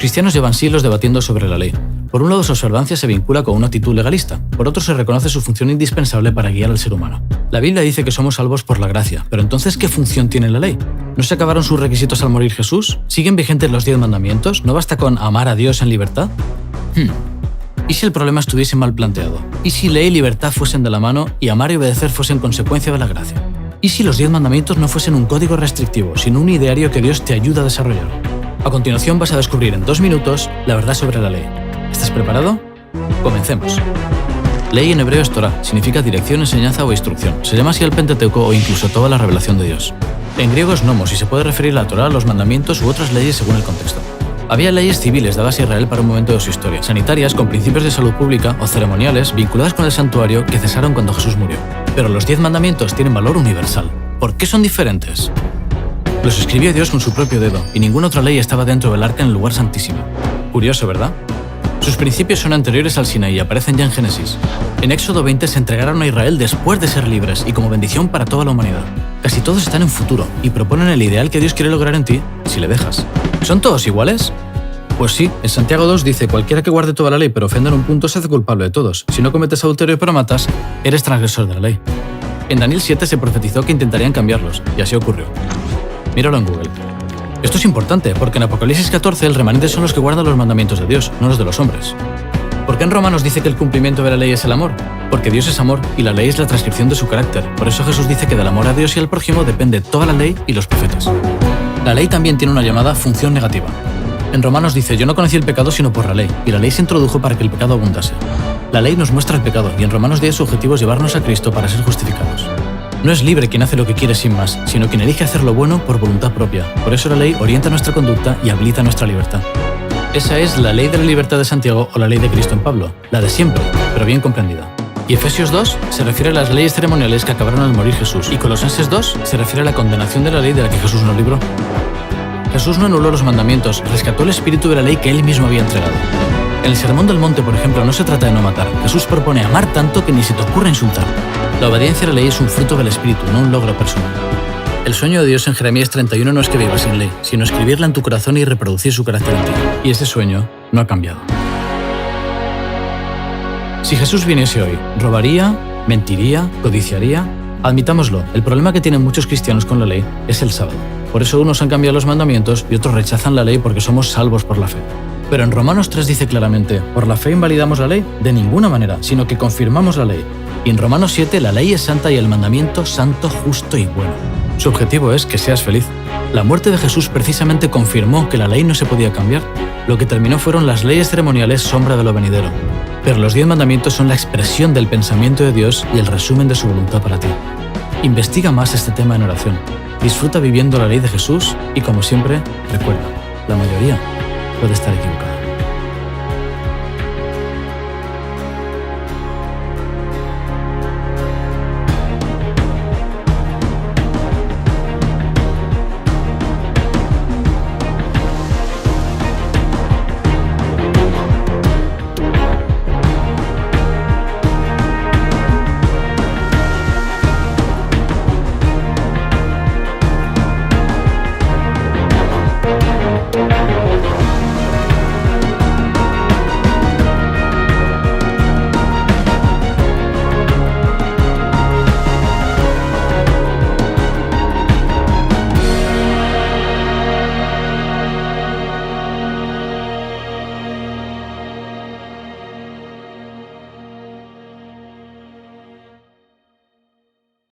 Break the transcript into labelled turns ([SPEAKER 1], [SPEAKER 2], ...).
[SPEAKER 1] cristianos llevan siglos debatiendo sobre la ley. Por un lado, su observancia se vincula con una actitud legalista. Por otro, se reconoce su función indispensable para guiar al ser humano. La Biblia dice que somos salvos por la gracia, pero entonces, ¿qué función tiene la ley? ¿No se acabaron sus requisitos al morir Jesús? ¿Siguen vigentes los 10 mandamientos? ¿No basta con amar a Dios en libertad? ¿Y si el problema estuviese mal planteado? ¿Y si ley y libertad fuesen de la mano y amar y obedecer fuesen consecuencia de la gracia? ¿Y si los 10 mandamientos no fuesen un código restrictivo, sino un ideario que Dios te ayuda a desarrollar? A continuación vas a descubrir en 2 minutos la verdad sobre la ley. ¿Estás preparado? Comencemos. Ley en hebreo es Torah, significa dirección, enseñanza o instrucción. Se llama así el Pentateuco o incluso toda la revelación de Dios. En griego es nomos y se puede referir a la Torah, los mandamientos u otras leyes según el contexto. Había leyes civiles dadas a Israel para un momento de su historia, sanitarias con principios de salud pública o ceremoniales vinculadas con el santuario que cesaron cuando Jesús murió. Pero los 10 mandamientos tienen valor universal. ¿Por qué son diferentes? Los escribió Dios con su propio dedo y ninguna otra ley estaba dentro del arca en el lugar santísimo. Curioso, ¿verdad? Sus principios son anteriores al Sinaí y aparecen ya en Génesis. En Éxodo 20 se entregaron a Israel después de ser libres y como bendición para toda la humanidad. Casi todos están en futuro y proponen el ideal que Dios quiere lograr en ti si le dejas. ¿Son todos iguales? Pues sí, en Santiago 2 dice: cualquiera que guarde toda la ley pero ofenda en un punto se hace culpable de todos. Si no cometes adulterio pero matas, eres transgresor de la ley. En Daniel 7 se profetizó que intentarían cambiarlos, y así ocurrió. Míralo en Google. Esto es importante, porque en Apocalipsis 14 el remanente son los que guardan los mandamientos de Dios, no los de los hombres. ¿Por qué en Romanos dice que el cumplimiento de la ley es el amor? Porque Dios es amor y la ley es la transcripción de su carácter. Por eso Jesús dice que del amor a Dios y al prójimo depende toda la ley y los profetas. La ley también tiene una llamada función negativa. En Romanos dice: yo no conocí el pecado sino por la ley, y la ley se introdujo para que el pecado abundase. La ley nos muestra el pecado, y en Romanos 10 su objetivo es llevarnos a Cristo para ser justificados. No es libre quien hace lo que quiere sin más, sino quien elige hacer lo bueno por voluntad propia. Por eso la ley orienta nuestra conducta y habilita nuestra libertad. Esa es la ley de la libertad de Santiago o la ley de Cristo en Pablo, la de siempre, pero bien comprendida. Y Efesios 2 se refiere a las leyes ceremoniales que acabaron al morir Jesús, y Colosenses 2 se refiere a la condenación de la ley de la que Jesús nos libró. Jesús no anuló los mandamientos, rescató el espíritu de la ley que él mismo había entregado. En el Sermón del Monte, por ejemplo, no se trata de no matar. Jesús propone amar tanto que ni se te ocurra insultar. La obediencia a la ley es un fruto del espíritu, no un logro personal. El sueño de Dios en Jeremías 31 no es que vivas sin ley, sino escribirla en tu corazón y reproducir su carácter en ti. Y ese sueño no ha cambiado. Si Jesús viniese hoy, ¿robaría? ¿Mentiría? ¿Codiciaría? Admitámoslo, el problema que tienen muchos cristianos con la ley es el sábado. Por eso unos han cambiado los mandamientos y otros rechazan la ley porque somos salvos por la fe. Pero en Romanos 3 dice claramente: ¿por la fe invalidamos la ley? De ninguna manera, sino que confirmamos la ley. Y en Romanos 7 la ley es santa y el mandamiento santo, justo y bueno. Su objetivo es que seas feliz. La muerte de Jesús precisamente confirmó que la ley no se podía cambiar. Lo que terminó fueron las leyes ceremoniales, sombra de lo venidero. Pero los 10 mandamientos son la expresión del pensamiento de Dios y el resumen de su voluntad para ti. Investiga más este tema en oración. Disfruta viviendo la ley de Jesús y, como siempre, recuerda, la mayoría puede estar equivocada.